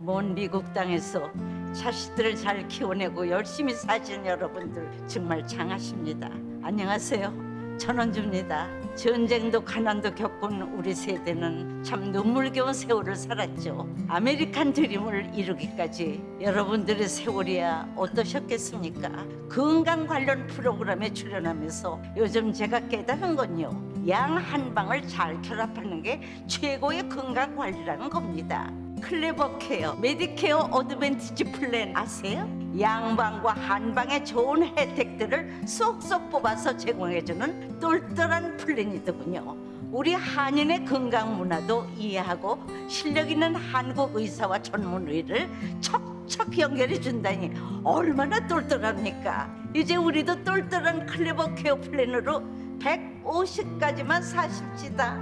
먼 미국 땅에서 자식들을 잘 키워내고 열심히 사신 여러분들 정말 장하십니다. 안녕하세요. 전원주입니다. 전쟁도 가난도 겪은 우리 세대는 참 눈물겨운 세월을 살았죠. 아메리칸 드림을 이루기까지 여러분들의 세월이야 어떠셨겠습니까? 건강 관련 프로그램에 출연하면서 요즘 제가 깨달은 건요, 양 한 방을 잘 결합하는 게 최고의 건강 관리라는 겁니다. 클레버 케어, 메디케어 어드밴티지 플랜 아세요? 양방과 한방의 좋은 혜택들을 쏙쏙 뽑아서 제공해주는 똘똘한 플랜이더군요. 우리 한인의 건강 문화도 이해하고 실력 있는 한국 의사와 전문의를 척척 연결해 준다니 얼마나 똘똘합니까? 이제 우리도 똘똘한 클레버 케어 플랜으로 150까지만 사십시다.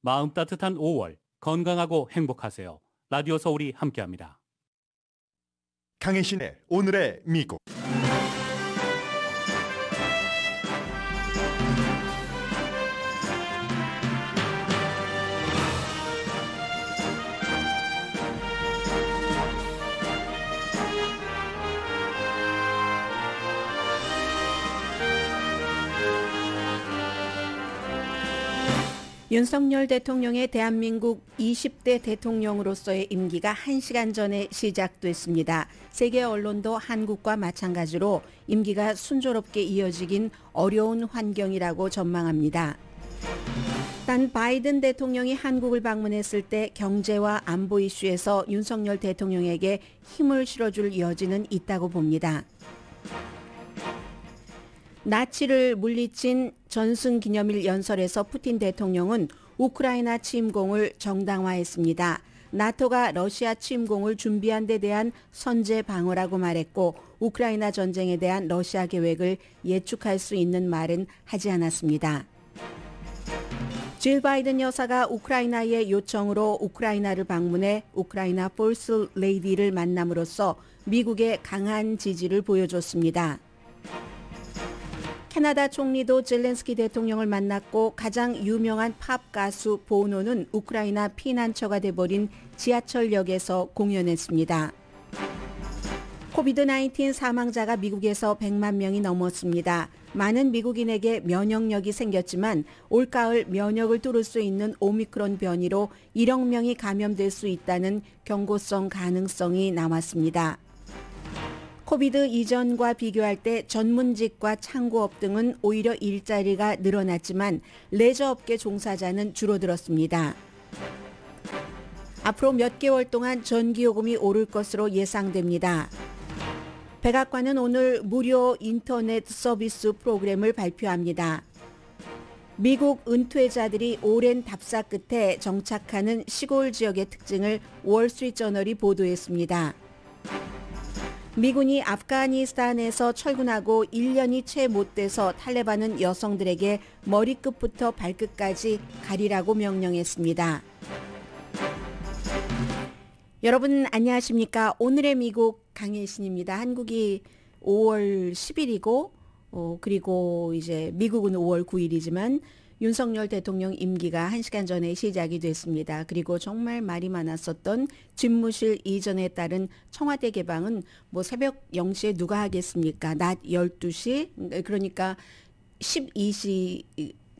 마음 따뜻한 5월, 건강하고 행복하세요. 라디오 서울이 함께합니다. 강혜신의 오늘의 미국. 윤석열 대통령의 대한민국 20대 대통령으로서의 임기가 1시간 전에 시작됐습니다. 세계 언론도 한국과 마찬가지로 임기가 순조롭게 이어지긴 어려운 환경이라고 전망합니다. 단 바이든 대통령이 한국을 방문했을 때 경제와 안보 이슈에서 윤석열 대통령에게 힘을 실어줄 여지는 있다고 봅니다. 나치를 물리친 전승기념일 연설에서 푸틴 대통령은 우크라이나 침공을 정당화했습니다. 나토가 러시아 침공을 준비한 데 대한 선제 방어라고 말했고 우크라이나 전쟁에 대한 러시아 계획을 예측할 수 있는 말은 하지 않았습니다. 질 바이든 여사가 우크라이나의 요청으로 우크라이나를 방문해 우크라이나 퍼스트 레이디를 만남으로써 미국의 강한 지지를 보여줬습니다. 캐나다 총리도 젤렌스키 대통령을 만났고 가장 유명한 팝 가수 보노는 우크라이나 피난처가 돼버린 지하철역에서 공연했습니다. 코비드-19 사망자가 미국에서 100만 명이 넘었습니다. 많은 미국인에게 면역력이 생겼지만 올가을 면역을 뚫을 수 있는 오미크론 변이로 1억 명이 감염될 수 있다는 경고성 가능성이 나왔습니다. 코비드 이전과 비교할 때 전문직과 창고업 등은 오히려 일자리가 늘어났지만 레저업계 종사자는 줄어들었습니다. 앞으로 몇 개월 동안 전기요금이 오를 것으로 예상됩니다. 백악관은 오늘 무료 인터넷 서비스 프로그램을 발표합니다. 미국 은퇴자들이 오랜 답사 끝에 정착하는 시골 지역의 특징을 월스트리트저널이 보도했습니다. 미군이 아프가니스탄에서 철군하고 1년이 채 못 돼서 탈레반은 여성들에게 머리끝부터 발끝까지 가리라고 명령했습니다. 여러분 안녕하십니까? 오늘의 미국 강혜신입니다. 한국이 5월 10일이고 그리고 이제 미국은 5월 9일이지만 윤석열 대통령 임기가 1시간 전에 시작이 됐습니다. 그리고 정말 말이 많았었던 집무실 이전에 따른 청와대 개방은 뭐 새벽 0시에 누가 하겠습니까? 낮 12시 그러니까 12시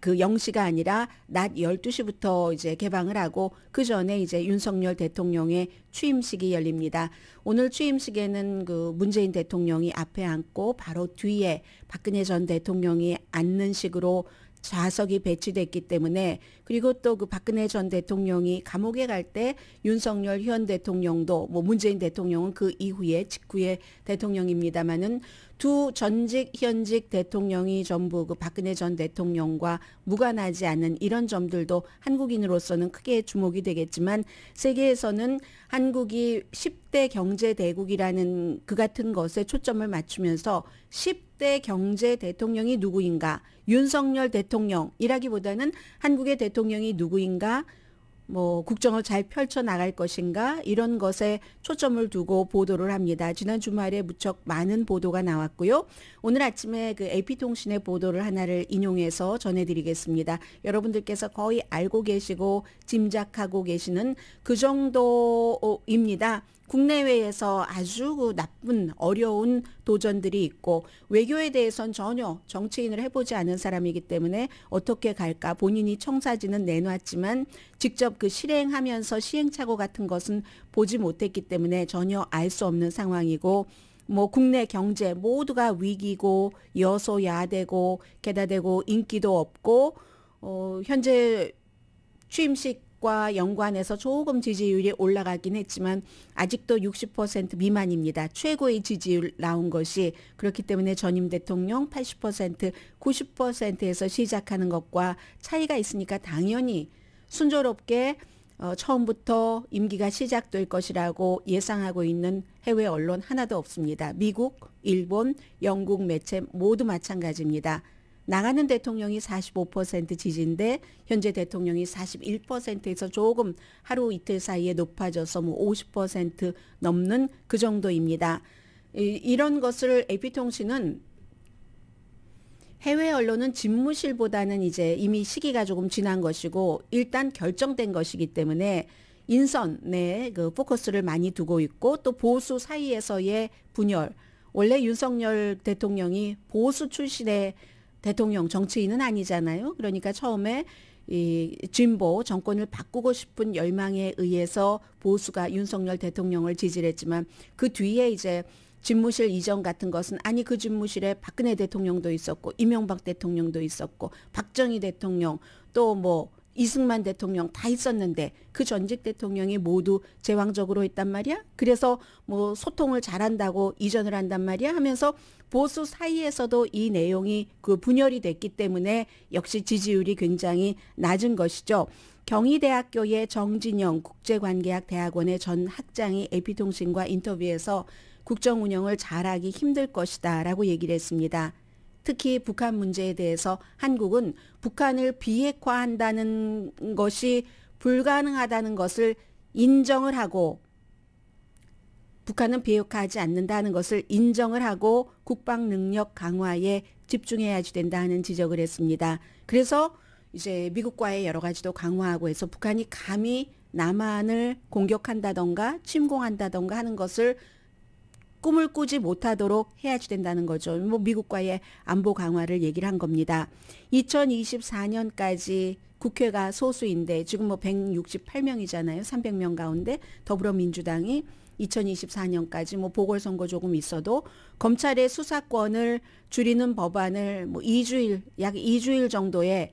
그 0시가 아니라 낮 12시부터 이제 개방을 하고 그 전에 이제 윤석열 대통령의 취임식이 열립니다. 오늘 취임식에는 그 문재인 대통령이 앞에 앉고 바로 뒤에 박근혜 전 대통령이 앉는 식으로 좌석이 배치됐기 때문에 그리고 또 그 박근혜 전 대통령이 감옥에 갈 때 윤석열 현 대통령도 뭐 문재인 대통령은 그 이후에 직후에 대통령입니다마는 두 전직 현직 대통령이 전부 그 박근혜 전 대통령과 무관하지 않은 이런 점들도 한국인으로서는 크게 주목이 되겠지만 세계에서는 한국이 10대 경제 대국이라는 그 같은 것에 초점을 맞추면서 10대 경제 대통령이 누구인가 윤석열 대통령이라기보다는 한국의 대통령이 누구인가 뭐 국정을 잘 펼쳐 나갈 것인가 이런 것에 초점을 두고 보도를 합니다. 지난 주말에 무척 많은 보도가 나왔고요. 오늘 아침에 그 AP통신의 보도를 하나를 인용해서 전해드리겠습니다. 여러분들께서 거의 알고 계시고 짐작하고 계시는 그 정도입니다. 국내외에서 아주 그 나쁜 어려운 도전들이 있고 외교에 대해선 전혀 정치인을 해보지 않은 사람이기 때문에 어떻게 갈까 본인이 청사진은 내놨지만 직접 그 실행하면서 시행착오 같은 것은 보지 못했기 때문에 전혀 알 수 없는 상황이고 뭐 국내 경제 모두가 위기고 여소야되고 게다대고 인기도 없고 현재 취임식과 연관해서 조금 지지율이 올라가긴 했지만 아직도 60% 미만입니다. 최고의 지지율 나온 것이. 그렇기 때문에 전임 대통령 80%, 90%에서 시작하는 것과 차이가 있으니까 당연히 순조롭게 처음부터 임기가 시작될 것이라고 예상하고 있는 해외 언론 하나도 없습니다. 미국, 일본, 영국 매체 모두 마찬가지입니다. 나가는 대통령이 45% 지지인데 현재 대통령이 41%에서 조금 하루 이틀 사이에 높아져서 뭐 50% 넘는 그 정도입니다. 이런 것을 AP통신은 해외 언론은 집무실보다는 이제 이미 시기가 조금 지난 것이고 일단 결정된 것이기 때문에 인선에 그 포커스를 많이 두고 있고 또 보수 사이에서의 분열. 원래 윤석열 대통령이 보수 출신의 대통령 정치인은 아니잖아요. 그러니까 처음에 이 진보 정권을 바꾸고 싶은 열망에 의해서 보수가 윤석열 대통령을 지지를 했지만 그 뒤에 이제 집무실 이전 같은 것은 아니 그 집무실에 박근혜 대통령도 있었고 이명박 대통령도 있었고 박정희 대통령 또 뭐 이승만 대통령 다 있었는데 그 전직 대통령이 모두 제왕적으로 했단 말이야. 그래서 뭐 소통을 잘한다고 이전을 한단 말이야 하면서 보수 사이에서도 이 내용이 그 분열이 됐기 때문에 역시 지지율이 굉장히 낮은 것이죠. 경희대학교의 정진영 국제관계학 대학원의 전 학장이 AP통신과 인터뷰에서 국정 운영을 잘하기 힘들 것이다 라고 얘기를 했습니다. 특히 북한 문제에 대해서 한국은 북한을 비핵화한다는 것이 불가능하다는 것을 인정을 하고 북한은 비핵화하지 않는다는 것을 인정을 하고 국방 능력 강화에 집중해야지 된다는 지적을 했습니다. 그래서 이제 미국과의 여러 가지도 강화하고 해서 북한이 감히 남한을 공격한다던가 침공한다던가 하는 것을 꿈을 꾸지 못하도록 해야지 된다는 거죠. 뭐 미국과의 안보 강화를 얘기를 한 겁니다. 2024년까지 국회가 소수인데 지금 뭐 168명이잖아요. 300명 가운데 더불어민주당이 2024년까지 뭐 보궐선거 조금 있어도 검찰의 수사권을 줄이는 법안을 뭐 2주일 약 2주일 정도에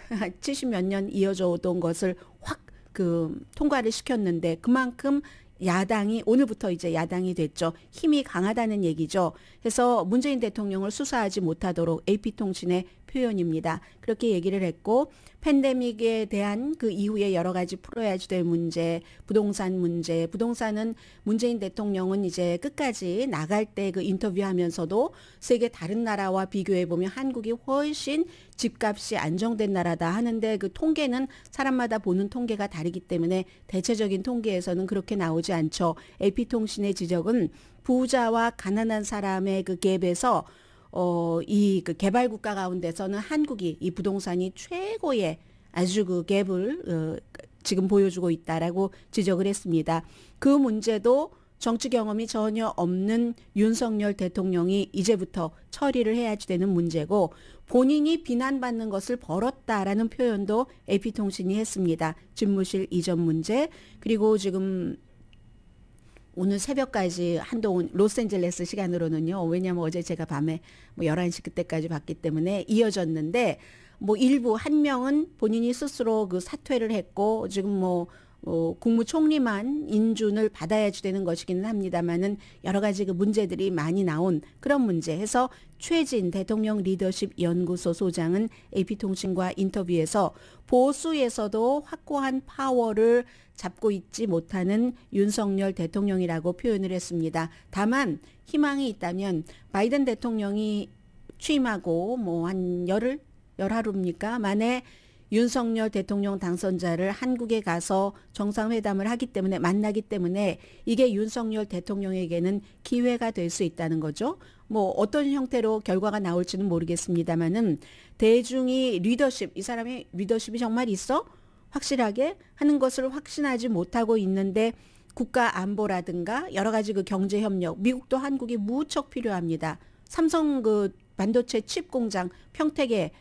70몇 년 이어져 오던 것을 확 그 통과를 시켰는데 그만큼 야당이 오늘부터 이제 야당이 됐죠. 힘이 강하다는 얘기죠. 그래서 문재인 대통령을 수사하지 못하도록 AP통신의 표현입니다. 그렇게 얘기를 했고 팬데믹에 대한 그 이후에 여러 가지 풀어야지 될 문제, 부동산 문제, 부동산은 문재인 대통령은 이제 끝까지 나갈 때 그 인터뷰하면서도 세계 다른 나라와 비교해 보면 한국이 훨씬 집값이 안정된 나라다 하는데 그 통계는 사람마다 보는 통계가 다르기 때문에 대체적인 통계에서는 그렇게 나오지 않죠. AP통신의 지적은 부자와 가난한 사람의 그 갭에서 이 그 개발국가 가운데서는 한국이 이 부동산이 최고의 아주 그 갭을 지금 보여주고 있다라고 지적을 했습니다. 그 문제도 정치 경험이 전혀 없는 윤석열 대통령이 이제부터 처리를 해야지 되는 문제고 본인이 비난받는 것을 벌었다라는 표현도 AP통신이 했습니다. 집무실 이전 문제 그리고 지금 오늘 새벽까지 한동안 로스앤젤레스 시간으로는요. 왜냐하면 어제 제가 밤에 뭐 11시 그때까지 봤기 때문에 이어졌는데 뭐 일부 한 명은 본인이 스스로 그 사퇴를 했고 지금 뭐 국무총리만 인준을 받아야지 되는 것이기는 합니다만은 여러 가지 그 문제들이 많이 나온 그런 문제 해서 최진 대통령 리더십 연구소 소장은 AP통신과 인터뷰에서 보수에서도 확고한 파워를 잡고 있지 못하는 윤석열 대통령이라고 표현을 했습니다. 다만 희망이 있다면 바이든 대통령이 취임하고 뭐 한 열흘입니까? 만에 윤석열 대통령 당선자를 한국에 가서 정상회담을 하기 때문에 만나기 때문에 이게 윤석열 대통령에게는 기회가 될 수 있다는 거죠. 뭐 어떤 형태로 결과가 나올지는 모르겠습니다만은 대중이 리더십, 이 사람의 리더십이 정말 있어? 확실하게 하는 것을 확신하지 못하고 있는데 국가 안보라든가 여러 가지 그 경제 협력, 미국도 한국이 무척 필요합니다. 삼성 그 반도체 칩 공장 평택에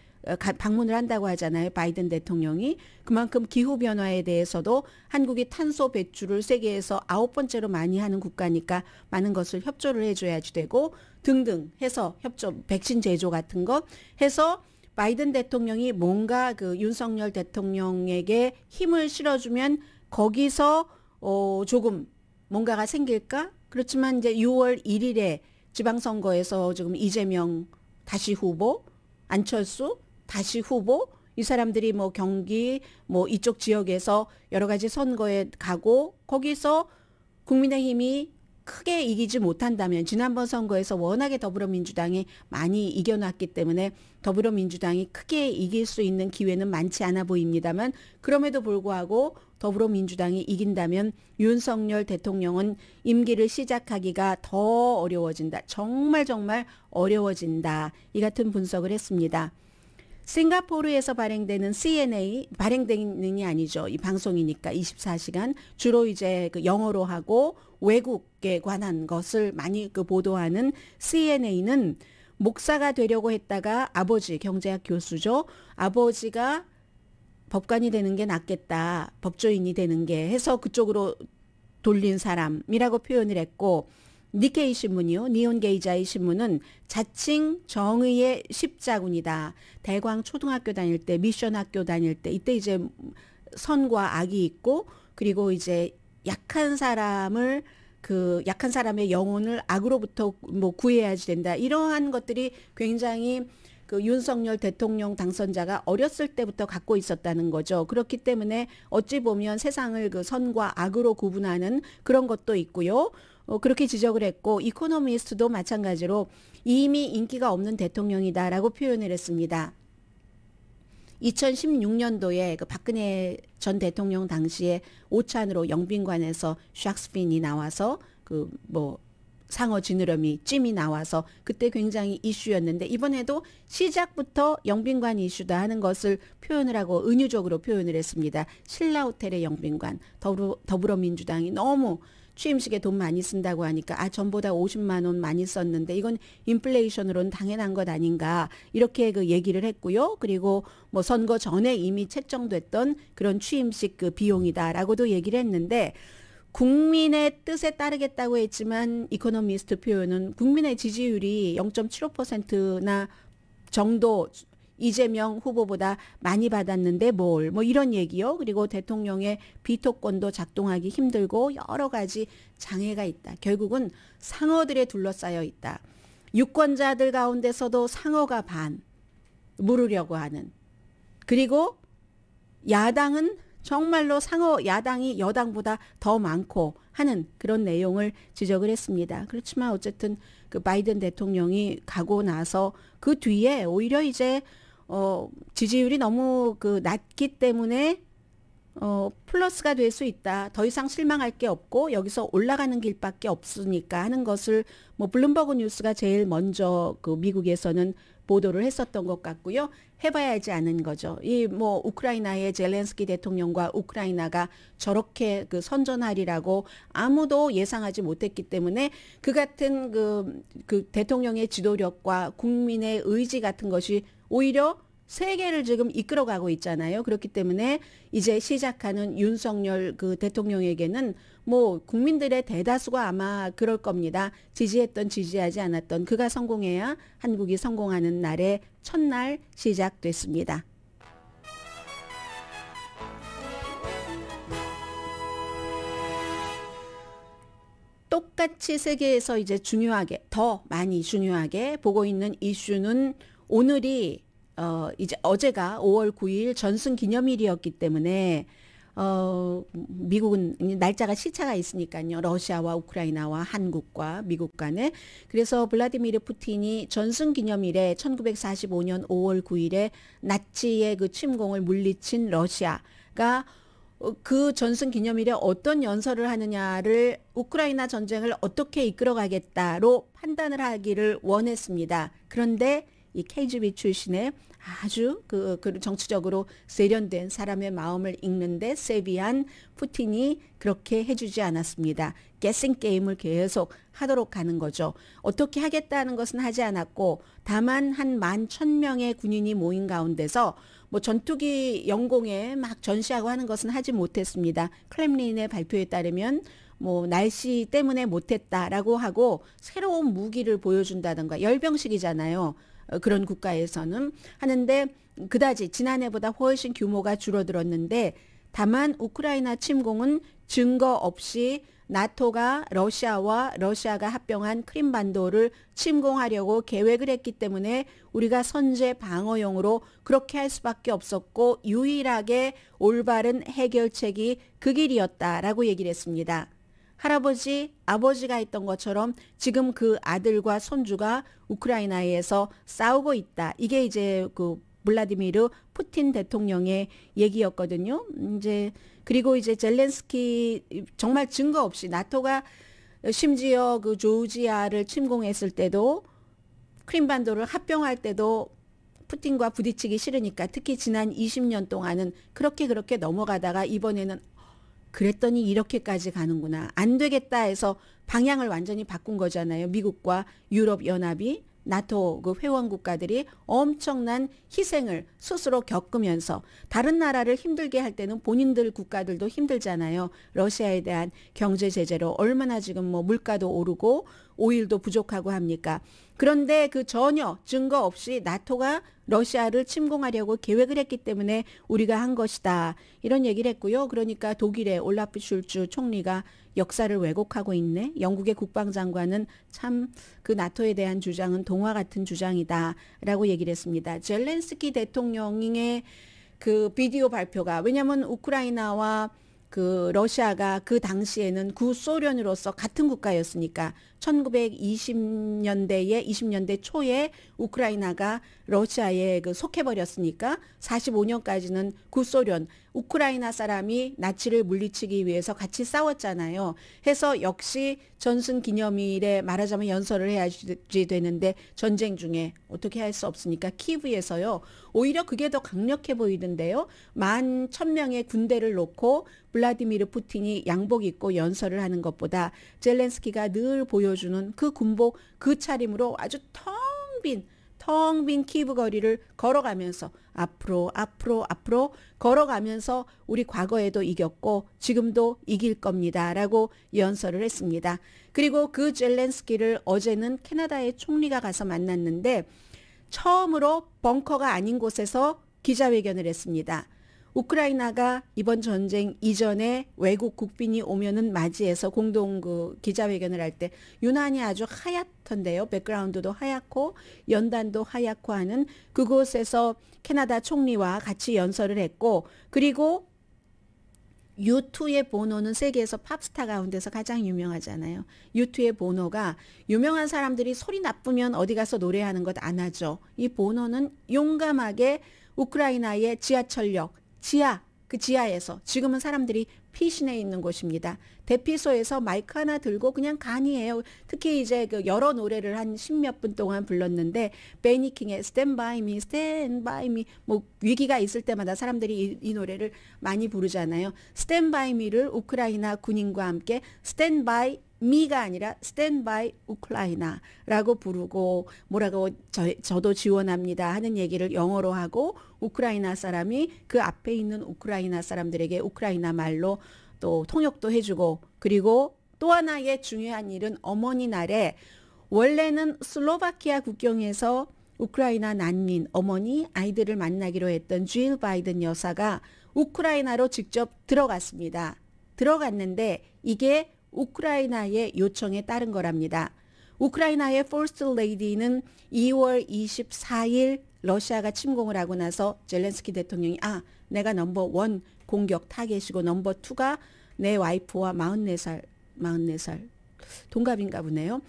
방문을 한다고 하잖아요. 바이든 대통령이. 그만큼 기후변화에 대해서도 한국이 탄소 배출을 세계에서 9번째로 많이 하는 국가니까 많은 것을 협조를 해줘야지 되고 등등 해서 협조, 백신 제조 같은 것 해서 바이든 대통령이 뭔가 그 윤석열 대통령에게 힘을 실어주면 거기서 조금 뭔가가 생길까? 그렇지만 이제 6월 1일에 지방선거에서 지금 이재명 다시 후보, 안철수 다시 후보, 이 사람들이 뭐 경기 뭐 이쪽 지역에서 여러 가지 선거에 가고 거기서 국민의힘이 크게 이기지 못한다면 지난번 선거에서 워낙에 더불어민주당이 많이 이겨놨기 때문에 더불어민주당이 크게 이길 수 있는 기회는 많지 않아 보입니다만 그럼에도 불구하고 더불어민주당이 이긴다면 윤석열 대통령은 임기를 시작하기가 더 어려워진다. 정말 어려워진다. 이 같은 분석을 했습니다. 싱가포르에서 발행되는 CNA, 발행되는이 아니죠. 이 방송이니까 24시간 주로 이제 그 영어로 하고 외국에 관한 것을 많이 그 보도하는 CNA는 목사가 되려고 했다가 아버지, 경제학 교수죠. 아버지가 법관이 되는 게 낫겠다. 법조인이 되는 게 해서 그쪽으로 돌린 사람이라고 표현을 했고 니케이 신문이요. 니온게이자이 신문은 자칭 정의의 십자군이다. 대광 초등학교 다닐 때, 미션 학교 다닐 때 이때 이제 선과 악이 있고 그리고 이제 약한 사람을 그 약한 사람의 영혼을 악으로부터 뭐 구해야지 된다. 이러한 것들이 굉장히 그 윤석열 대통령 당선자가 어렸을 때부터 갖고 있었다는 거죠. 그렇기 때문에 어찌 보면 세상을 그 선과 악으로 구분하는 그런 것도 있고요. 그렇게 지적을 했고 이코노미스트도 마찬가지로 이미 인기가 없는 대통령이다라고 표현을 했습니다. 2016년도에 그 박근혜 전 대통령 당시에 오찬으로 영빈관에서 샥스핀이 나와서 그 뭐 상어 지느러미 찜이 나와서 그때 굉장히 이슈였는데 이번에도 시작부터 영빈관 이슈다 하는 것을 표현을 하고 은유적으로 표현을 했습니다. 신라호텔의 영빈관, 더불어민주당이 너무 취임식에 돈 많이 쓴다고 하니까 전보다 50만 원 많이 썼는데 이건 인플레이션으로는 당연한 것 아닌가 이렇게 그 얘기를 했고요. 그리고 뭐 선거 전에 이미 책정됐던 그런 취임식 그 비용이다라고도 얘기를 했는데 국민의 뜻에 따르겠다고 했지만 이코노미스트 표현은 국민의 지지율이 0.75%나 정도 이재명 후보보다 많이 받았는데 뭐 이런 얘기요. 그리고 대통령의 비토권도 작동하기 힘들고 여러 가지 장애가 있다. 결국은 상어들에 둘러싸여 있다. 유권자들 가운데서도 상어가 반 물으려고 하는. 그리고 야당은 정말로 상어 야당이 여당보다 더 많고 하는 그런 내용을 지적을 했습니다. 그렇지만 어쨌든 그 바이든 대통령이 가고 나서 그 뒤에 오히려 이제 지지율이 너무 그 낮기 때문에 플러스가 될 수 있다. 더 이상 실망할 게 없고 여기서 올라가는 길밖에 없으니까 하는 것을 뭐 블룸버그 뉴스가 제일 먼저 그 미국에서는 보도를 했었던 것 같고요. 해봐야 하지 않은 거죠. 이 뭐 우크라이나의 젤렌스키 대통령과 우크라이나가 저렇게 그 선전하리라고 아무도 예상하지 못했기 때문에 그 같은 그 대통령의 지도력과 국민의 의지 같은 것이 오히려 세계를 지금 이끌어가고 있잖아요. 그렇기 때문에 이제 시작하는 윤석열 그 대통령에게는 뭐 국민들의 대다수가 아마 그럴 겁니다. 지지했던 지지하지 않았던 그가 성공해야 한국이 성공하는 날의 첫날 시작됐습니다. 똑같이 세계에서 이제 중요하게 더 많이 중요하게 보고 있는 이슈는 오늘이 이제 어제가 5월 9일 전승 기념일이었기 때문에 미국은 날짜가 시차가 있으니까요. 러시아와 우크라이나와 한국과 미국 간에. 그래서 블라디미르 푸틴이 전승기념일에 1945년 5월 9일에 나치의 그 침공을 물리친 러시아가 그 전승 기념일에 어떤 연설을 하느냐를 우크라이나 전쟁을 어떻게 이끌어가겠다로 판단을 하기를 원했습니다. 그런데 이 KGB 출신의 아주 그 정치적으로 세련된 사람의 마음을 읽는데 세비한 푸틴이 그렇게 해주지 않았습니다. 게싱 게임을 계속 하도록 하는 거죠. 어떻게 하겠다는 것은 하지 않았고 다만 한 11,000명의 군인이 모인 가운데서 뭐 전투기 영공에 막 전시하고 하는 것은 하지 못했습니다. 클렘린의 발표에 따르면 뭐 날씨 때문에 못했다라고 하고 새로운 무기를 보여준다던가 열병식이잖아요. 그런 국가에서는 하는데 그다지 지난해보다 훨씬 규모가 줄어들었는데 다만 우크라이나 침공은 증거 없이 나토가 러시아와 러시아가 합병한 크림반도를 침공하려고 계획을 했기 때문에 우리가 선제 방어용으로 그렇게 할 수밖에 없었고 유일하게 올바른 해결책이 그 길이었다라고 얘기를 했습니다. 할아버지, 아버지가 했던 것처럼 지금 그 아들과 손주가 우크라이나에서 싸우고 있다. 이게 이제 그 블라디미르 푸틴 대통령의 얘기였거든요. 그리고 이제 젤렌스키 정말 증거 없이 나토가 심지어 그 조지아를 침공했을 때도 크림반도를 합병할 때도 푸틴과 부딪히기 싫으니까 특히 지난 20년 동안은 그렇게 넘어가다가 이번에는 그랬더니 이렇게까지 가는구나. 안 되겠다 해서 방향을 완전히 바꾼 거잖아요. 미국과 유럽연합이 나토 그 회원 국가들이 엄청난 희생을 스스로 겪으면서 다른 나라를 힘들게 할 때는 본인들 국가들도 힘들잖아요. 러시아에 대한 경제 제재로 얼마나 지금 뭐 물가도 오르고 오일도 부족하고 합니까? 그런데 그 전혀 증거 없이 나토가 러시아를 침공하려고 계획을 했기 때문에 우리가 한 것이다. 이런 얘기를 했고요. 그러니까 독일의 올라프 슐츠 총리가 역사를 왜곡하고 있네. 영국의 국방장관은 참 그 나토에 대한 주장은 동화 같은 주장이다. 라고 얘기를 했습니다. 젤렌스키 대통령의 그 비디오 발표가 왜냐하면 우크라이나와 그 러시아가 그 당시에는 구소련으로서 같은 국가였으니까 1920년대에 20년대 초에 우크라이나가 러시아에 그 속해버렸으니까 45년까지는 구소련 우크라이나 사람이 나치를 물리치기 위해서 같이 싸웠잖아요. 해서 역시 전승 기념일에 말하자면 연설을 해야지 되는데 전쟁 중에 어떻게 할 수 없으니까 키브에서요. 오히려 그게 더 강력해 보이던데요. 11,000명의 군대를 놓고 블라디미르 푸틴이 양복 입고 연설을 하는 것보다 젤렌스키가 늘 보여주는 그 군복 그 차림으로 아주 텅 빈 키브 거리를 걸어가면서 앞으로 걸어가면서 우리 과거에도 이겼고 지금도 이길 겁니다. 라고 연설을 했습니다. 그리고 그 젤렌스키를 어제는 캐나다의 총리가 가서 만났는데 처음으로 벙커가 아닌 곳에서 기자회견을 했습니다. 우크라이나가 이번 전쟁 이전에 외국 국빈이 오면은 맞이해서 공동 그 기자회견을 할 때 유난히 아주 하얗던데요. 백그라운드도 하얗고 연단도 하얗고 하는 그곳에서 캐나다 총리와 같이 연설을 했고 그리고 U2의 보노는 세계에서 팝스타 가운데서 가장 유명하잖아요. U2의 보노가 유명한 사람들이 소리 나쁘면 어디 가서 노래하는 것 안 하죠. 이 보노는 용감하게 우크라이나의 지하철역 그 지하에서 지금은 사람들이 피신해 있는 곳입니다. 대피소에서 마이크 하나 들고 그냥 간이에요. 특히 이제 그 여러 노래를 한 10몇 분 동안 불렀는데 베니킹의 Stand by me, Stand by me 뭐 위기가 있을 때마다 사람들이 이 노래를 많이 부르잖아요. Stand by me를 우크라이나 군인과 함께 Stand by 미가 아니라 Stand by 우크라이나라고 부르고 뭐라고 저도 지원합니다 하는 얘기를 영어로 하고 우크라이나 사람이 그 앞에 있는 우크라이나 사람들에게 우크라이나 말로 또 통역도 해주고 그리고 또 하나의 중요한 일은 어머니 날에 원래는 슬로바키아 국경에서 우크라이나 난민 어머니 아이들을 만나기로 했던 주일 바이든 여사가 우크라이나로 직접 들어갔습니다. 들어갔는데 이게 우크라이나의 요청에 따른 거랍니다. 우크라이나의 퍼스트 레이디는 2월 24일 러시아가 침공을 하고 나서 젤렌스키 대통령이 내가 넘버 원 공격 타겟이고 넘버 2가 내 와이프와 44살 동갑인가 보네요.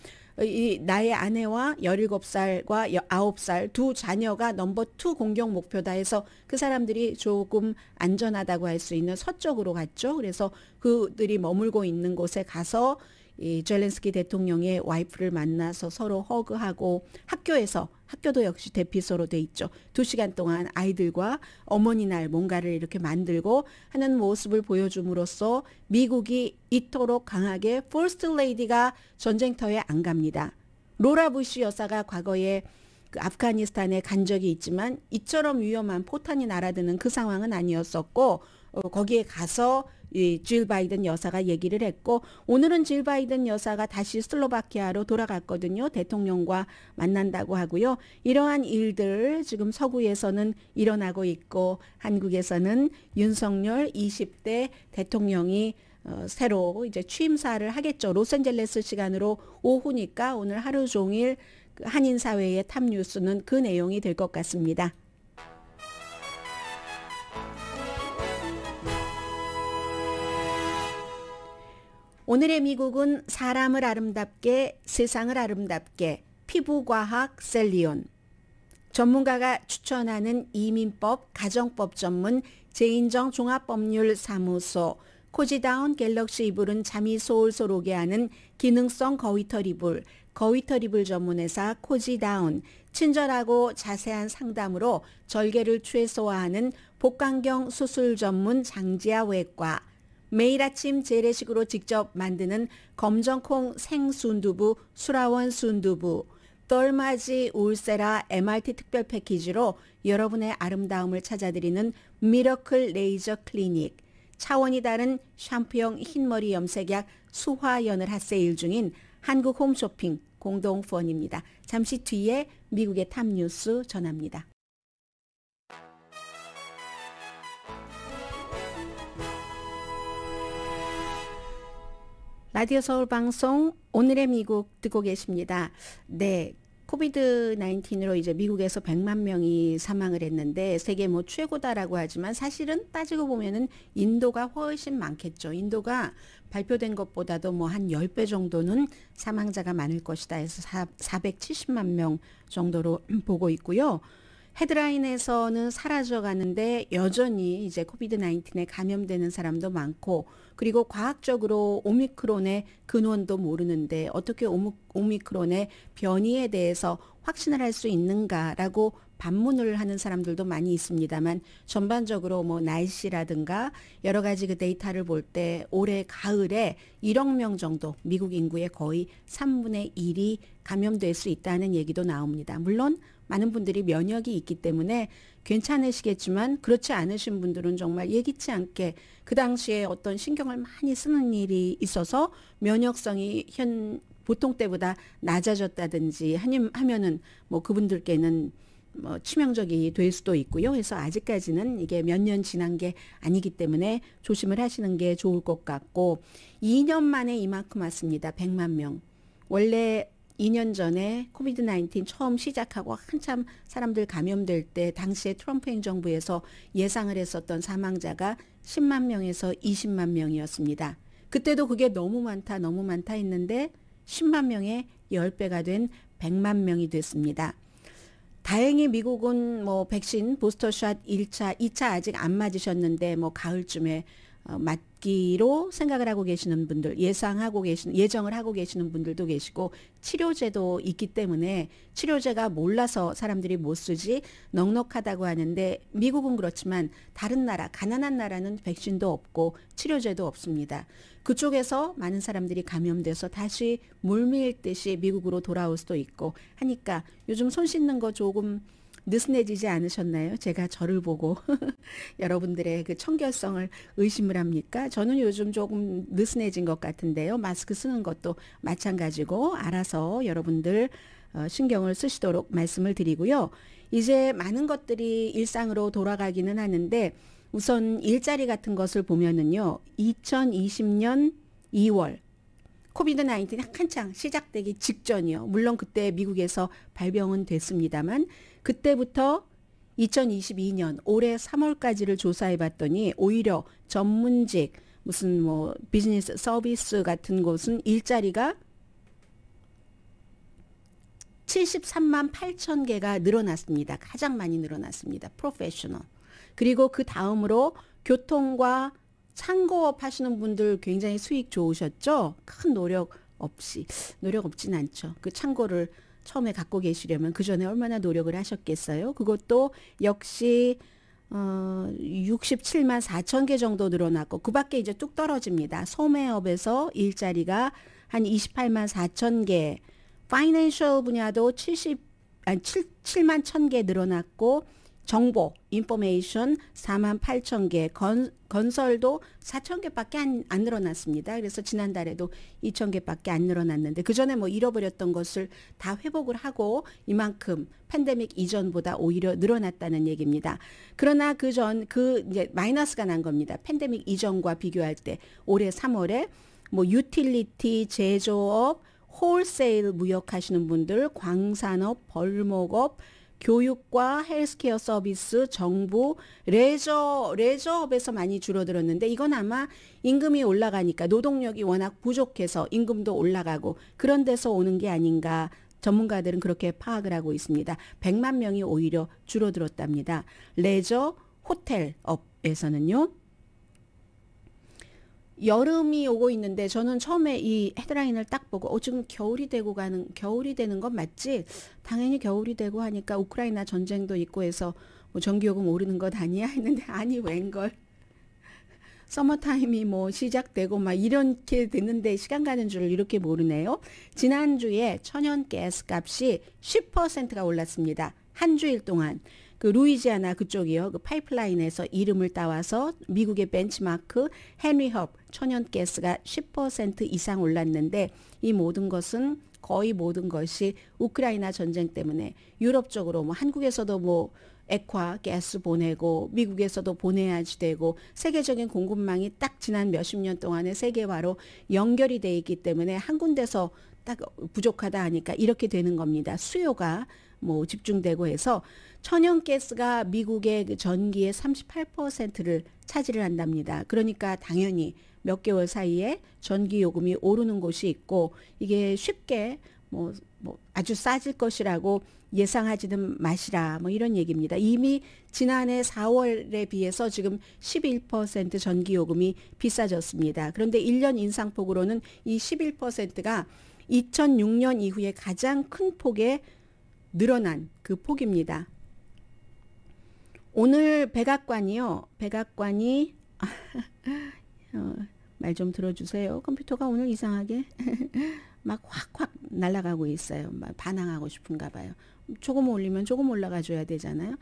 이 나의 아내와 17살과 9살 두 자녀가 넘버 2 공격 목표다 해서 그 사람들이 조금 안전하다고 할 수 있는 서쪽으로 갔죠. 그래서 그들이 머물고 있는 곳에 가서 이 젤렌스키 대통령의 와이프를 만나서 서로 허그하고 학교도 역시 대피소로 돼 있죠. 2시간 동안 아이들과 어머니 날 뭔가를 이렇게 만들고 하는 모습을 보여줌으로써 미국이 이토록 강하게 퍼스트 레이디가 전쟁터에 안 갑니다. 로라 부시 여사가 과거에 그 아프가니스탄에 간 적이 있지만 이처럼 위험한 포탄이 날아드는 그 상황은 아니었었고 거기에 가서 이 질 바이든 여사가 얘기를 했고 오늘은 질 바이든 여사가 다시 슬로바키아로 돌아갔거든요. 대통령과 만난다고 하고요. 이러한 일들 지금 서구에서는 일어나고 있고 한국에서는 윤석열 20대 대통령이 새로 이제 취임사를 하겠죠. 로스앤젤레스 시간으로 오후니까 오늘 하루 종일 한인 사회의 탑 뉴스는 그 내용이 될 것 같습니다. 오늘의 미국은 사람을 아름답게 세상을 아름답게 피부과학 셀리온 전문가가 추천하는 이민법 가정법 전문 제인정 종합법률사무소 코지다운 갤럭시 이불은 잠이 솔솔 오게 하는 기능성 거위털 이불 전문회사 코지다운 친절하고 자세한 상담으로 절개를 최소화하는 복강경 수술 전문 장지아 외과 매일 아침 재래식으로 직접 만드는 검정콩 생순두부 수라원 순두부 떨마지 울세라 MRT 특별 패키지로 여러분의 아름다움을 찾아드리는 미러클 레이저 클리닉 차원이 다른 샴푸형 흰머리 염색약 수화연을 핫세일 중인 한국 홈쇼핑 공동후원입니다. 잠시 뒤에 미국의 탑뉴스 전합니다. 라디오 서울 방송 오늘의 미국 듣고 계십니다. 네. 코비드 19으로 이제 미국에서 100만 명이 사망을 했는데 세계 뭐 최고다라고 하지만 사실은 따지고 보면은 인도가 훨씬 많겠죠. 인도가 발표된 것보다도 뭐 한 10배 정도는 사망자가 많을 것이다 해서 470만 명 정도로 보고 있고요. 헤드라인에서는 사라져가는데 여전히 이제 코비드 19에 감염되는 사람도 많고 그리고 과학적으로 오미크론의 근원도 모르는데 어떻게 오미크론의 변이에 대해서 확신을 할 수 있는가라고 반문을 하는 사람들도 많이 있습니다만 전반적으로 뭐 날씨라든가 여러 가지 그 데이터를 볼 때 올해 가을에 1억 명 정도 미국 인구의 거의 3분의 1이 감염될 수 있다는 얘기도 나옵니다. 물론 많은 분들이 면역이 있기 때문에 괜찮으시겠지만 그렇지 않으신 분들은 정말 예기치 않게 그 당시에 어떤 신경을 많이 쓰는 일이 있어서 면역성이 보통 때보다 낮아졌다든지 하면은 뭐 그분들께는 뭐 치명적이 될 수도 있고요. 그래서 아직까지는 이게 몇 년 지난 게 아니기 때문에 조심을 하시는 게 좋을 것 같고 2년 만에 이만큼 왔습니다. 100만 명. 원래 2년 전에 코비드 19 처음 시작하고 한참 사람들 감염될 때 당시에 트럼프 행정부에서 예상을 했었던 사망자가 10만 명에서 20만 명이었습니다. 그때도 그게 너무 많다 했는데 10만 명의 10배가 된 100만 명이 됐습니다. 다행히 미국은 뭐 백신 부스터샷 1차, 2차 아직 안 맞으셨는데 뭐 가을쯤에 맞기로 생각을 하고 계시는 분들, 예정을 하고 계시는 분들도 계시고 치료제도 있기 때문에 치료제가 몰라서 사람들이 못 쓰지 넉넉하다고 하는데 미국은 그렇지만 다른 나라, 가난한 나라는 백신도 없고 치료제도 없습니다. 그쪽에서 많은 사람들이 감염돼서 다시 물밀듯이 미국으로 돌아올 수도 있고 하니까 요즘 손 씻는 거 조금 느슨해지지 않으셨나요? 제가 저를 보고 여러분들의 그 청결성을 의심을 합니까? 저는 요즘 조금 느슨해진 것 같은데요. 마스크 쓰는 것도 마찬가지고 알아서 여러분들 신경을 쓰시도록 말씀을 드리고요. 이제 많은 것들이 일상으로 돌아가기는 하는데 우선 일자리 같은 것을 보면은요. 2020년 2월 코비드 19이 한창 시작되기 직전이요. 물론 그때 미국에서 발병은 됐습니다만 그때부터 2022년 올해 3월까지를 조사해 봤더니 오히려 전문직 무슨 뭐 비즈니스 서비스 같은 곳은 일자리가 73만 8천 개가 늘어났습니다. 가장 많이 늘어났습니다. 프로페셔널. 그리고 그 다음으로 교통과 창고업 하시는 분들 굉장히 수익 좋으셨죠? 큰 노력 없진 않죠. 그 창고를 처음에 갖고 계시려면 그 전에 얼마나 노력을 하셨겠어요? 그것도 역시 67만 4천 개 정도 늘어났고 그 밖에 이제 뚝 떨어집니다. 소매업에서 일자리가 한 28만 4천 개, 파이낸셜 분야도 7만 1천 개 늘어났고 정보, 인포메이션 4만 8천 개, 건설도 4천 개밖에 안 늘어났습니다. 그래서 지난달에도 2천 개밖에 안 늘어났는데 그 전에 뭐 잃어버렸던 것을 다 회복을 하고 이만큼 팬데믹 이전보다 오히려 늘어났다는 얘기입니다. 그러나 이제 마이너스가 난 겁니다. 팬데믹 이전과 비교할 때 올해 3월에 뭐 유틸리티, 제조업, 홀세일 무역하시는 분들, 광산업, 벌목업, 교육과 헬스케어 서비스, 정부, 레저업에서 많이 줄어들었는데 이건 아마 임금이 올라가니까 노동력이 워낙 부족해서 임금도 올라가고 그런 데서 오는 게 아닌가 전문가들은 그렇게 파악을 하고 있습니다. 100만 명이 오히려 줄어들었답니다. 레저, 호텔업에서는요. 여름이 오고 있는데 저는 처음에 이 헤드라인을 딱 보고 지금 겨울이 되는 건 맞지? 당연히 겨울이 되고 하니까 우크라이나 전쟁도 있고 해서 뭐 전기요금 오르는 것 아니야? 했는데 아니 웬걸. 서머타임이 뭐 시작되고 막 이렇게 됐는데 시간 가는 줄 이렇게 모르네요. 지난주에 천연가스 값이 10%가 올랐습니다. 한 주일 동안. 그 루이지아나 그쪽이요. 그 파이프라인에서 이름을 따와서 미국의 벤치마크 헨리헙 천연가스가 10% 이상 올랐는데 이 거의 모든 것이 우크라이나 전쟁 때문에 유럽 쪽으로 뭐 한국에서도 뭐 액화 가스 보내고 미국에서도 보내야지 되고 세계적인 공급망이 딱 지난 몇십 년 동안의 세계화로 연결이 돼 있기 때문에 한 군데서 딱 부족하다 하니까 이렇게 되는 겁니다. 수요가 뭐 집중되고 해서 천연가스가 미국의 그 전기의 38%를 차지를 한답니다. 그러니까 당연히 몇 개월 사이에 전기 요금이 오르는 곳이 있고 이게 쉽게 뭐 아주 싸질 것이라고 예상하지는 마시라 뭐 이런 얘기입니다. 이미 지난해 4월에 비해서 지금 11% 전기 요금이 비싸졌습니다. 그런데 1년 인상폭으로는 이 11%가 2006년 이후에 가장 큰 폭의 늘어난 그 폭입니다. 오늘 백악관이 말 좀 들어주세요. 컴퓨터가 오늘 이상하게 막 확확 날아가고 있어요. 막 반항하고 싶은가 봐요. 조금 올리면 조금 올라가 줘야 되잖아요.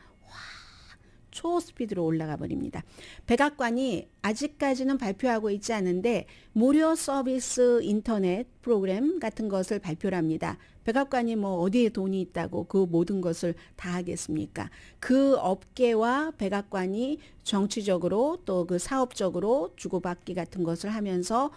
초스피드로 올라가 버립니다. 백악관이 아직까지는 발표하고 있지 않은데 무료 서비스 인터넷 프로그램 같은 것을 발표를 합니다. 백악관이 뭐 어디에 돈이 있다고 그 모든 것을 다 하겠습니까? 그 업계와 백악관이 정치적으로 또 그 사업적으로 주고받기 같은 것을 하면서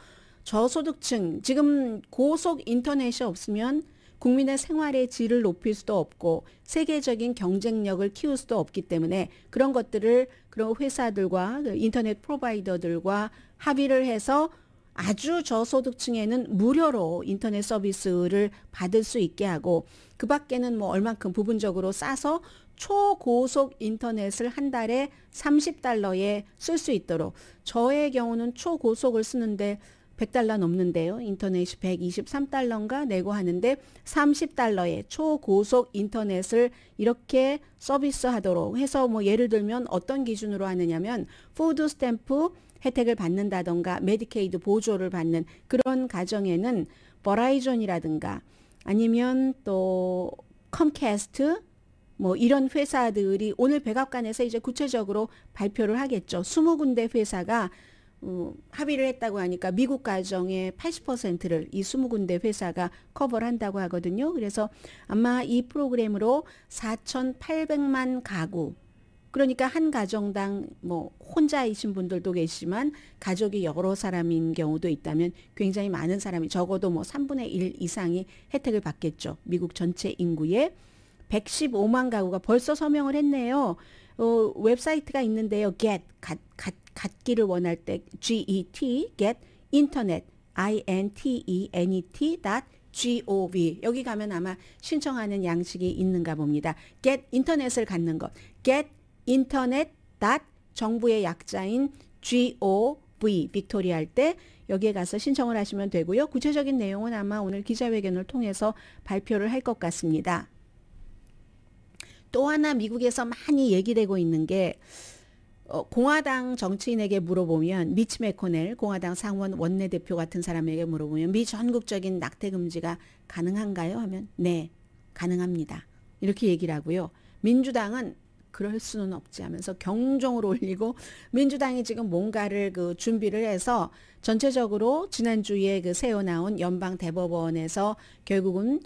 저소득층, 지금 고속 인터넷이 없으면 국민의 생활의 질을 높일 수도 없고 세계적인 경쟁력을 키울 수도 없기 때문에 그런 것들을 그런 회사들과 인터넷 프로바이더들과 합의를 해서 아주 저소득층에는 무료로 인터넷 서비스를 받을 수 있게 하고 그 밖에는 뭐 얼만큼 부분적으로 싸서 초고속 인터넷을 한 달에 $30에 쓸 수 있도록 저의 경우는 초고속을 쓰는데 $100 넘는데요. 인터넷이 $123인가 내고 하는데 $30에 초고속 인터넷을 이렇게 서비스하도록 해서 뭐 예를 들면 어떤 기준으로 하느냐면 푸드 스탬프 혜택을 받는다던가 메디케이드 보조를 받는 그런 가정에는 버라이전이라든가 아니면 또 컴캐스트 뭐 이런 회사들이 오늘 백악관에서 이제 구체적으로 발표를 하겠죠. 20군데 회사가 합의를 했다고 하니까 미국 가정의 80%를 이 20군데 회사가 커버를 한다고 하거든요. 그래서 아마 이 프로그램으로 4,800만 가구, 그러니까 한 가정당 뭐 혼자이신 분들도 계시지만 가족이 여러 사람인 경우도 있다면 굉장히 많은 사람이 적어도 뭐 3분의 1 이상이 혜택을 받겠죠. 미국 전체 인구의 115만 가구가 벌써 서명을 했네요. 웹사이트가 있는데요. get, 갖기를 원할 때 get, get, internet, internet.gov. 여기 가면 아마 신청하는 양식이 있는가 봅니다. get, 인터넷을 갖는 것. get, internet, 정부의 약자인 gov, 빅토리아 할 때 여기에 가서 신청을 하시면 되고요. 구체적인 내용은 아마 오늘 기자회견을 통해서 발표를 할 것 같습니다. 또 하나 미국에서 많이 얘기되고 있는 게 공화당 정치인에게 물어보면 미치 매코넬 공화당 상원 원내대표 같은 사람에게 물어보면 미전국적인 낙태 금지가 가능한가요? 하면 네, 가능합니다. 이렇게 얘기를 하고요. 민주당은 그럴 수는 없지 하면서 경종을 울리고 민주당이 지금 뭔가를 그 준비를 해서 전체적으로 지난주에 그 새어 나온 연방 대법원에서 결국은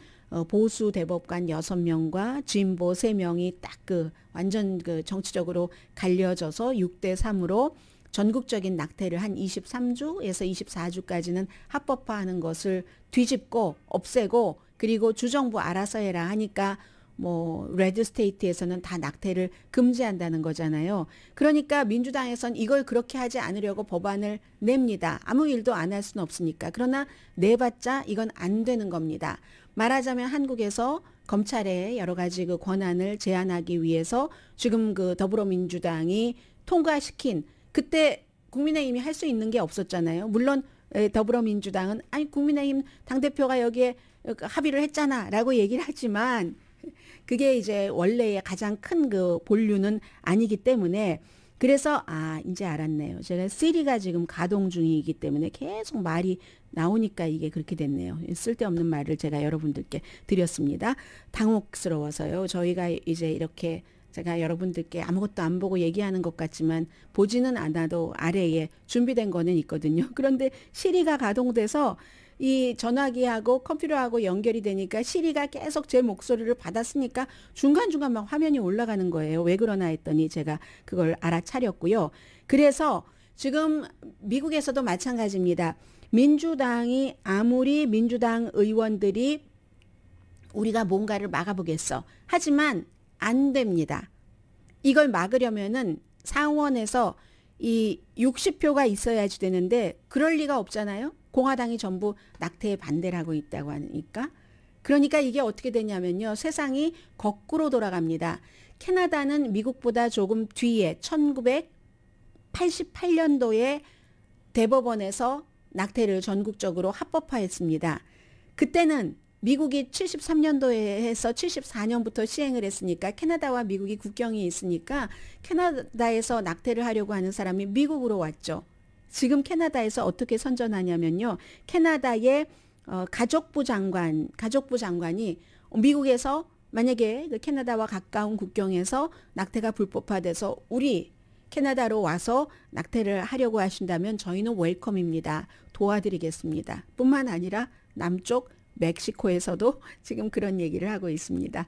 보수 대법관 6명과 진보 3명이 딱 그 완전 그 정치적으로 갈려져서 6대3으로 전국적인 낙태를 한 23주에서 24주까지는 합법화하는 것을 뒤집고 없애고 그리고 주정부 알아서 해라 하니까 뭐 레드 스테이트에서는 다 낙태를 금지한다는 거잖아요. 그러니까 민주당에선 이걸 그렇게 하지 않으려고 법안을 냅니다. 아무 일도 안 할 수는 없으니까. 그러나 내봤자 이건 안 되는 겁니다. 말하자면 한국에서 검찰에 여러 가지 그 권한을 제한하기 위해서 지금 그 더불어민주당이 통과시킨 그때 국민의힘이 할 수 있는 게 없었잖아요. 물론 더불어민주당은 아니 국민의힘 당대표가 여기에 합의를 했잖아 라고 얘기를 하지만 그게 이제 원래의 가장 큰 그 본류는 아니기 때문에 그래서 이제 알았네요. 제가 시리가 지금 가동 중이기 때문에 계속 말이 나오니까 이게 그렇게 됐네요. 쓸데없는 말을 제가 여러분들께 드렸습니다. 당혹스러워서요. 저희가 이제 이렇게 제가 여러분들께 아무것도 안 보고 얘기하는 것 같지만 보지는 않아도 아래에 준비된 거는 있거든요. 그런데 시리가 가동돼서 이 전화기하고 컴퓨터하고 연결이 되니까 시리가 계속 제 목소리를 받았으니까 중간중간 막 화면이 올라가는 거예요. 왜 그러나 했더니 제가 그걸 알아차렸고요. 그래서 지금 미국에서도 마찬가지입니다. 민주당이 아무리 민주당 의원들이 우리가 뭔가를 막아보겠어. 하지만 안 됩니다. 이걸 막으려면은 상원에서 이 60표가 있어야지 되는데 그럴 리가 없잖아요. 공화당이 전부 낙태에 반대를 하고 있다고 하니까. 그러니까 이게 어떻게 되냐면요. 세상이 거꾸로 돌아갑니다. 캐나다는 미국보다 조금 뒤에 1988년도에 대법원에서 낙태를 전국적으로 합법화했습니다. 그때는 미국이 73년도에 해서 74년부터 시행을 했으니까 캐나다와 미국이 국경이 있으니까 캐나다에서 낙태를 하려고 하는 사람이 미국으로 왔죠. 지금 캐나다에서 어떻게 선전하냐면요. 캐나다의 가족부 장관이 미국에서 만약에 그 캐나다와 가까운 국경에서 낙태가 불법화돼서 우리 캐나다로 와서 낙태를 하려고 하신다면 저희는 웰컴입니다. 도와드리겠습니다. 뿐만 아니라 남쪽 멕시코에서도 지금 그런 얘기를 하고 있습니다.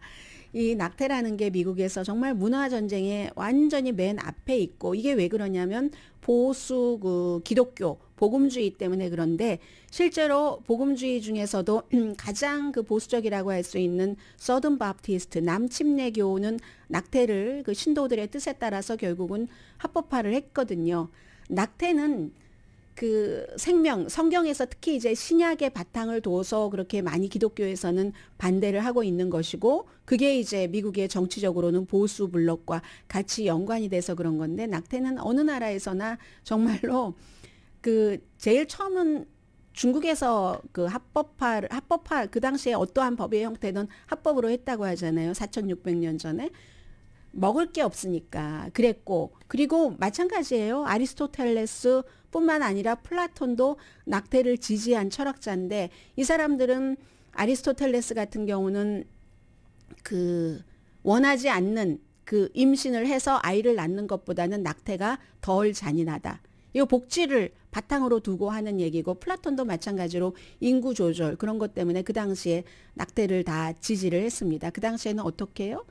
이 낙태라는 게 미국에서 정말 문화전쟁에 완전히 맨 앞에 있고 이게 왜 그러냐면 보수 그 기독교 복음주의 때문에 그런데 실제로 복음주의 중에서도 가장 그 보수적이라고 할 수 있는 서든 바프티스트 남침례교는 낙태를 그 신도들의 뜻에 따라서 결국은 합법화를 했거든요. 낙태는 그 생명, 성경에서 특히 이제 신약의 바탕을 둬서 그렇게 많이 기독교에서는 반대를 하고 있는 것이고 그게 이제 미국의 정치적으로는 보수 블록과 같이 연관이 돼서 그런 건데 낙태는 어느 나라에서나 정말로 그 제일 처음은 중국에서 그 합법화 그 당시에 어떠한 법의 형태는 합법으로 했다고 하잖아요. 4600년 전에. 먹을 게 없으니까 그랬고 그리고 마찬가지예요. 아리스토텔레스 뿐만 아니라 플라톤도 낙태를 지지한 철학자인데 이 사람들은 아리스토텔레스 같은 경우는 그 원하지 않는 그 임신을 해서 아이를 낳는 것보다는 낙태가 덜 잔인하다. 이거 복지를 바탕으로 두고 하는 얘기고 플라톤도 마찬가지로 인구 조절 그런 것 때문에 그 당시에 낙태를 다 지지를 했습니다. 그 당시에는 어떻게 해요?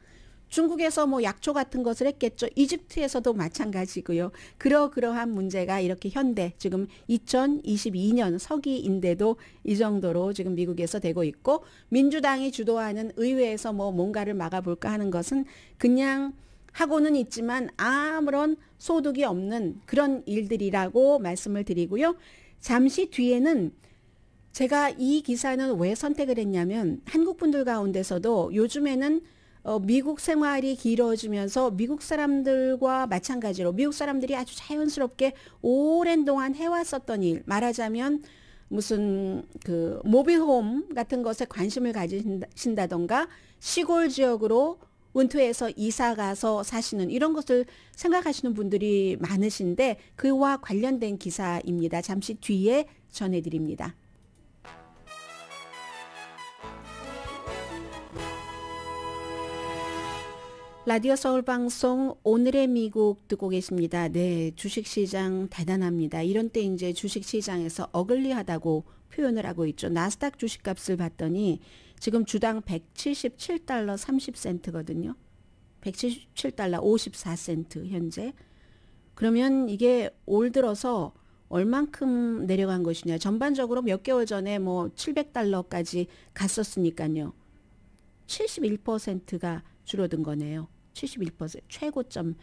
중국에서 뭐 약초 같은 것을 했겠죠. 이집트에서도 마찬가지고요. 그러한 문제가 이렇게 현대 지금 2022년 서기인데도 이 정도로 지금 미국에서 되고 있고, 민주당이 주도하는 의회에서 뭐 뭔가를 막아볼까 하는 것은 그냥 하고는 있지만 아무런 소득이 없는 그런 일들이라고 말씀을 드리고요. 잠시 뒤에는 제가 이 기사는 왜 선택을 했냐면, 한국 분들 가운데서도 요즘에는 미국 생활이 길어지면서 미국 사람들과 마찬가지로 미국 사람들이 아주 자연스럽게 오랜 동안 해왔었던 일, 말하자면 무슨 그 모빌홈 같은 것에 관심을 가지신다던가 시골 지역으로 은퇴해서 이사 가서 사시는 이런 것을 생각하시는 분들이 많으신데, 그와 관련된 기사입니다. 잠시 뒤에 전해드립니다. 라디오 서울방송 오늘의 미국 듣고 계십니다. 네, 주식시장 대단합니다. 이런 때 이제 주식시장에서 어글리하다고 표현을 하고 있죠. 나스닥 주식값을 봤더니 지금 주당 177달러 30센트거든요. 177달러 54센트 현재. 그러면 이게 올 들어서 얼만큼 내려간 것이냐. 전반적으로 몇 개월 전에 뭐 700달러까지 갔었으니까요. 71%가 줄어든 거네요. 71% 최고점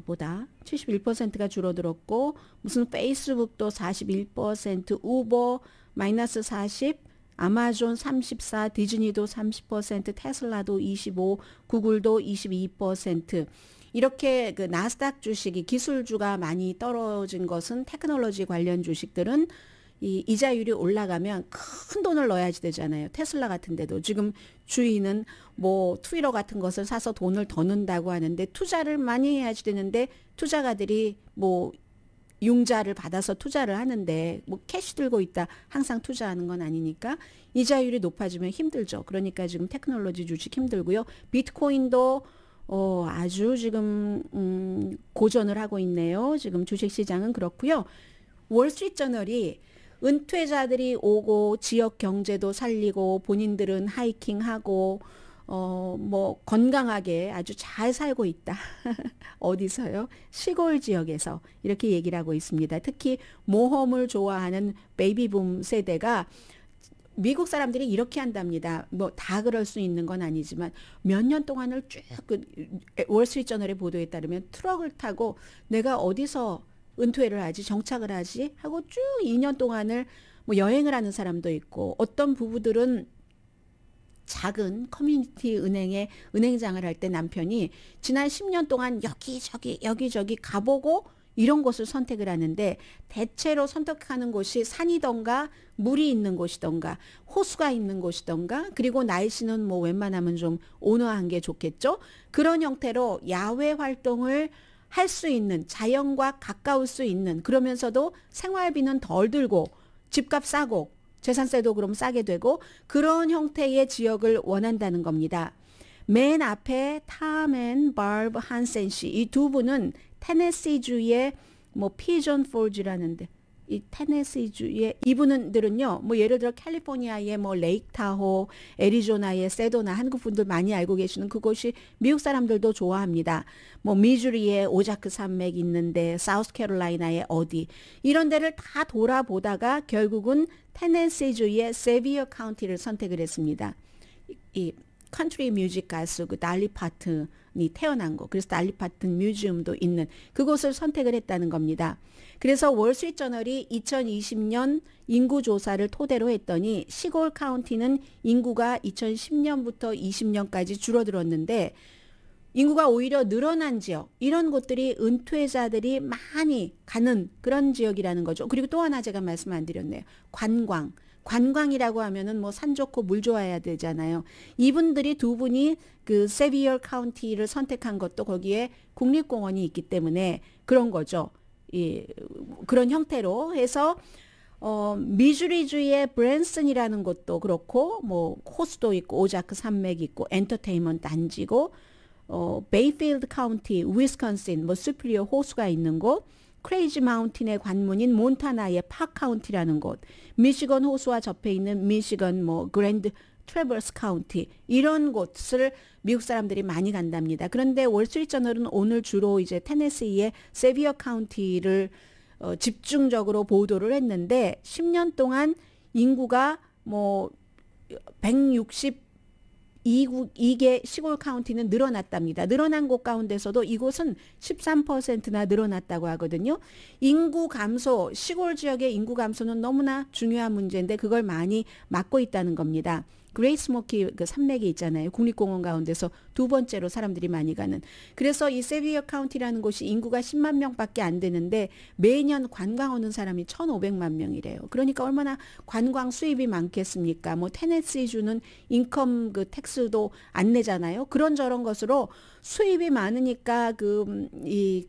보다 71%가 줄어들었고, 무슨 페이스북도 41%, 우버 마이너스 40, 아마존 34, 디즈니도 30%, 테슬라도 25, 구글도 22%. 이렇게 그 나스닥 주식이 기술주가 많이 떨어진 것은, 테크놀로지 관련 주식들은 이 이자율이 올라가면 큰 돈을 넣어야지 되잖아요. 테슬라 같은 데도 지금 주인은 뭐 트위터 같은 것을 사서 돈을 더 넣는다고 하는데, 투자를 많이 해야지 되는데 투자가들이 뭐 융자를 받아서 투자를 하는데 뭐 캐시 들고 있다 항상 투자하는 건 아니니까 이자율이 높아지면 힘들죠. 그러니까 지금 테크놀로지 주식 힘들고요. 비트코인도 아주 지금 고전을 하고 있네요. 지금 주식시장은 그렇고요. 월스트리트저널이 은퇴자들이 오고 지역 경제도 살리고 본인들은 하이킹하고 뭐 건강하게 아주 잘 살고 있다. 어디서요? 시골 지역에서 이렇게 얘기를 하고 있습니다. 특히 모험을 좋아하는 베이비붐 세대가, 미국 사람들이 이렇게 한답니다. 뭐 다 그럴 수 있는 건 아니지만 몇 년 동안을 쭉 월스트리트저널의 보도에 따르면 트럭을 타고 내가 어디서 은퇴를 하지, 정착을 하지 하고 쭉 2년 동안을 뭐 여행을 하는 사람도 있고, 어떤 부부들은 작은 커뮤니티 은행에 은행장을 할 때 남편이 지난 10년 동안 여기저기 가보고 이런 곳을 선택을 하는데, 대체로 선택하는 곳이 산이던가 물이 있는 곳이던가 호수가 있는 곳이던가, 그리고 날씨는 뭐 웬만하면 좀 온화한 게 좋겠죠. 그런 형태로 야외 활동을 할 수 있는, 자연과 가까울 수 있는, 그러면서도 생활비는 덜 들고 집값 싸고 재산세도 그럼 싸게 되고, 그런 형태의 지역을 원한다는 겁니다. 맨 앞에 탐 앤 바브 한센 씨, 이 두 분은 테네시주의 뭐 피전 폴즈라는데, 이 테네시주의 이분들은요, 뭐 예를 들어 캘리포니아의 뭐 레이크 타호, 애리조나의 세도나, 한국 분들 많이 알고 계시는 그곳이 미국 사람들도 좋아합니다. 뭐 미주리의 오자크 산맥 있는데, 사우스캐롤라이나의 어디, 이런 데를 다 돌아보다가 결국은 테네시주의 세비어 카운티를 선택을 했습니다. 이 컨트리 뮤직 가수 그 달리 파튼이 태어난 곳, 그래서 달리 파튼 뮤지엄도 있는 그곳을 선택을 했다는 겁니다. 그래서 월스트리트저널이 2020년 인구조사를 토대로 했더니, 시골 카운티는 인구가 2010년부터 20년까지 줄어들었는데 인구가 오히려 늘어난 지역, 이런 곳들이 은퇴자들이 많이 가는 그런 지역이라는 거죠. 그리고 또 하나 제가 말씀 안 드렸네요. 관광이라고 하면은 뭐 산 좋고 물 좋아야 되잖아요. 이분들이 두 분이 그 세비어 카운티를 선택한 것도 거기에 국립공원이 있기 때문에 그런 거죠. 그런 형태로 해서 미주리주의 브랜슨이라는 곳도 그렇고, 뭐 호수도 있고 오자크 산맥 있고 엔터테인먼트 단지고, 베이필드 카운티 위스콘신 뭐 수프리어 호수가 있는 곳, 크레이지 마운틴의 관문인 몬타나의 팍 카운티라는 곳, 미시건 호수와 접해 있는 미시건 뭐 그랜드 트래버스 카운티 이런 곳을 미국 사람들이 많이 간답니다. 그런데 월스트리트저널은 오늘 주로 이제 테네시의 세비어 카운티를 집중적으로 보도를 했는데 10년 동안 인구가 뭐 162개 시골 카운티는 늘어났답니다. 늘어난 곳 가운데서도 이곳은 13%나 늘어났다고 하거든요. 인구 감소, 시골 지역의 인구 감소는 너무나 중요한 문제인데 그걸 많이 막고 있다는 겁니다. 그레이트 스모키 그 산맥이 있잖아요. 국립공원 가운데서 두 번째로 사람들이 많이 가는. 그래서 이 세비어 카운티라는 곳이 인구가 10만 명밖에 안 되는데 매년 관광 오는 사람이 1,500만 명이래요. 그러니까 얼마나 관광 수입이 많겠습니까? 뭐 테네시주는 인컴 그 텍스도 안 내잖아요. 그런저런 것으로 수입이 많으니까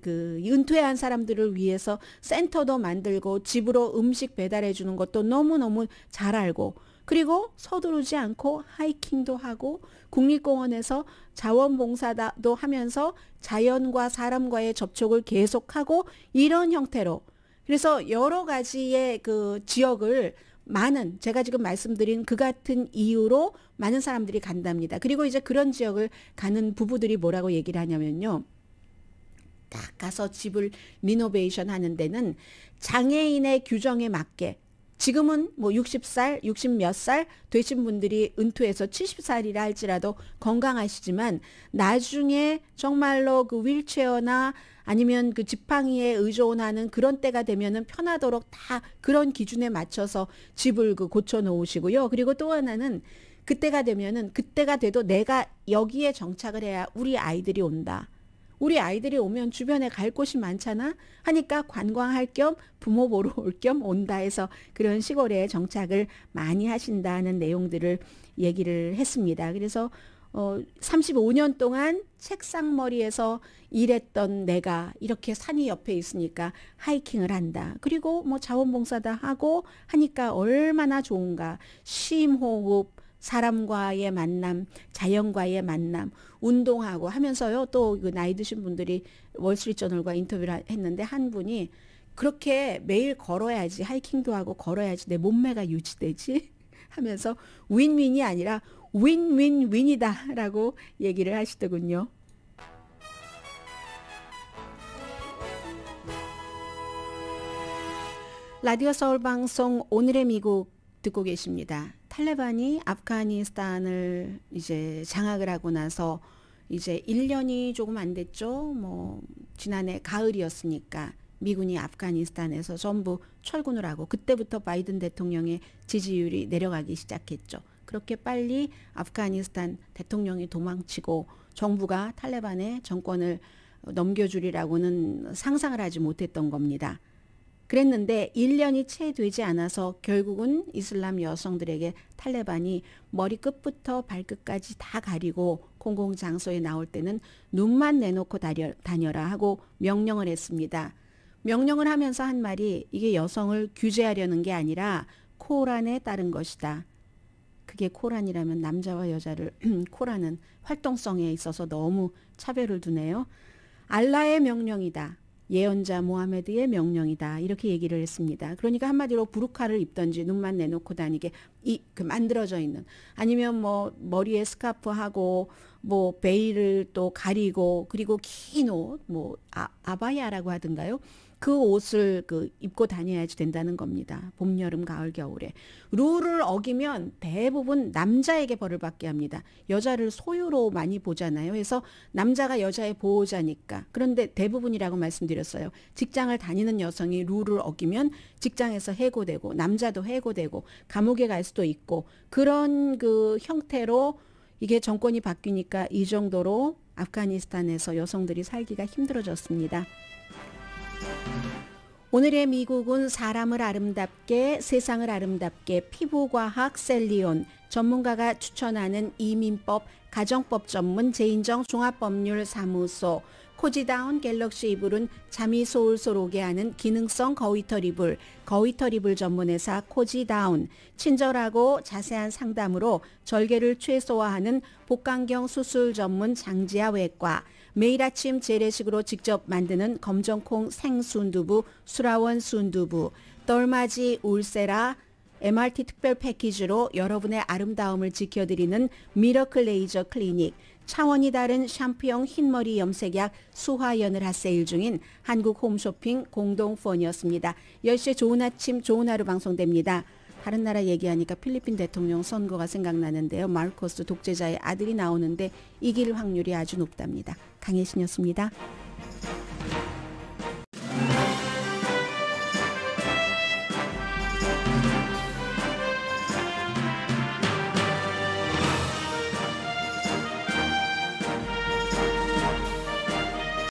은퇴한 사람들을 위해서 센터도 만들고 집으로 음식 배달해 주는 것도 너무너무 잘 알고 그리고 서두르지 않고 하이킹도 하고 국립공원에서 자원봉사도 하면서 자연과 사람과의 접촉을 계속하고 이런 형태로 그래서 여러 가지의 그 지역을 많은 제가 지금 말씀드린 그 같은 이유로 많은 사람들이 간답니다. 그리고 이제 그런 지역을 가는 부부들이 뭐라고 얘기를 하냐면요. 딱 가서 집을 리노베이션 하는 데는 장애인의 규정에 맞게 지금은 뭐 60살, 60 몇 살 되신 분들이 은퇴해서 70살이라 할지라도 건강하시지만 나중에 정말로 그 휠체어나 아니면 그 지팡이에 의존하는 그런 때가 되면은 편하도록 다 그런 기준에 맞춰서 집을 그 고쳐 놓으시고요. 그리고 또 하나는 그때가 되면은 그때가 돼도 내가 여기에 정착을 해야 우리 아이들이 온다. 우리 아이들이 오면 주변에 갈 곳이 많잖아 하니까 관광할 겸 부모 보러 올 겸 온다 해서 그런 시골에 정착을 많이 하신다는 내용들을 얘기를 했습니다. 그래서 35년 동안 책상머리에서 일했던 내가 이렇게 산이 옆에 있으니까 하이킹을 한다. 그리고 뭐 자원봉사도 하고 하니까 얼마나 좋은가. 심호흡, 사람과의 만남, 자연과의 만남, 운동하고 하면서요. 또 그 나이 드신 분들이 월스트리트저널과 인터뷰를 했는데 한 분이 그렇게 매일 걸어야지 하이킹도 하고 걸어야지 내 몸매가 유지되지 하면서 윈윈이 아니라 윈윈윈이다라고 얘기를 하시더군요. 라디오 서울 방송 오늘의 미국 듣고 계십니다. 탈레반이 아프가니스탄을 이제 장악을 하고 나서 이제 1년이 조금 안 됐죠. 뭐 지난해 가을이었으니까 미군이 아프가니스탄에서 전부 철군을 하고 그때부터 바이든 대통령의 지지율이 내려가기 시작했죠. 그렇게 빨리 아프가니스탄 대통령이 도망치고 정부가 탈레반의 정권을 넘겨주리라고는 상상을 하지 못했던 겁니다. 그랬는데 1년이 채 되지 않아서 결국은 이슬람 여성들에게 탈레반이 머리끝부터 발끝까지 다 가리고 공공장소에 나올 때는 눈만 내놓고 다녀라 하고 명령을 했습니다. 명령을 하면서 한 말이 이게 여성을 규제하려는 게 아니라 코란에 따른 것이다. 그게 코란이라면 남자와 여자를 코란은 활동성에 있어서 너무 차별을 두네요. 알라의 명령이다. 예언자 모하메드의 명령이다. 이렇게 얘기를 했습니다. 그러니까 한마디로 부르카를 입던지 눈만 내놓고 다니게 그 만들어져 있는 아니면 뭐 머리에 스카프하고 뭐 베일을 또 가리고 그리고 긴 옷 뭐 아바야라고 하던가요? 그 옷을 입고 다녀야지 된다는 겁니다. 봄, 여름, 가을, 겨울에. 룰을 어기면 대부분 남자에게 벌을 받게 합니다. 여자를 소유로 많이 보잖아요. 그래서 남자가 여자의 보호자니까. 그런데 대부분이라고 말씀드렸어요. 직장을 다니는 여성이 룰을 어기면 직장에서 해고되고 남자도 해고되고 감옥에 갈 수도 있고 그런 그 형태로 이게 정권이 바뀌니까 이 정도로 아프가니스탄에서 여성들이 살기가 힘들어졌습니다. 오늘의 미국은 사람을 아름답게 세상을 아름답게 피부과학 셀리온 전문가가 추천하는 이민법 가정법 전문 제인정 종합법률사무소 코지다운 갤럭시 이불은 잠이 솔솔 오게 하는 기능성 거위털 이불 거위털 이불 전문회사 코지다운 친절하고 자세한 상담으로 절개를 최소화하는 복강경 수술 전문 장지아 외과 매일 아침 재래식으로 직접 만드는 검정콩 생순두부 수라원 순두부 떨맞이 울세라 MRT 특별 패키지로 여러분의 아름다움을 지켜드리는 미러클 레이저 클리닉, 차원이 다른 샴푸형 흰머리 염색약 수화연을 핫세일 중인 한국 홈쇼핑 공동폰이었습니다. 10시에 좋은 아침 좋은 하루 방송됩니다. 다른 나라 얘기하니까 필리핀 대통령 선거가 생각나는데요. 마르코스 독재자의 아들이 나오는데 이길 확률이 아주 높답니다. 강혜신이었습니다.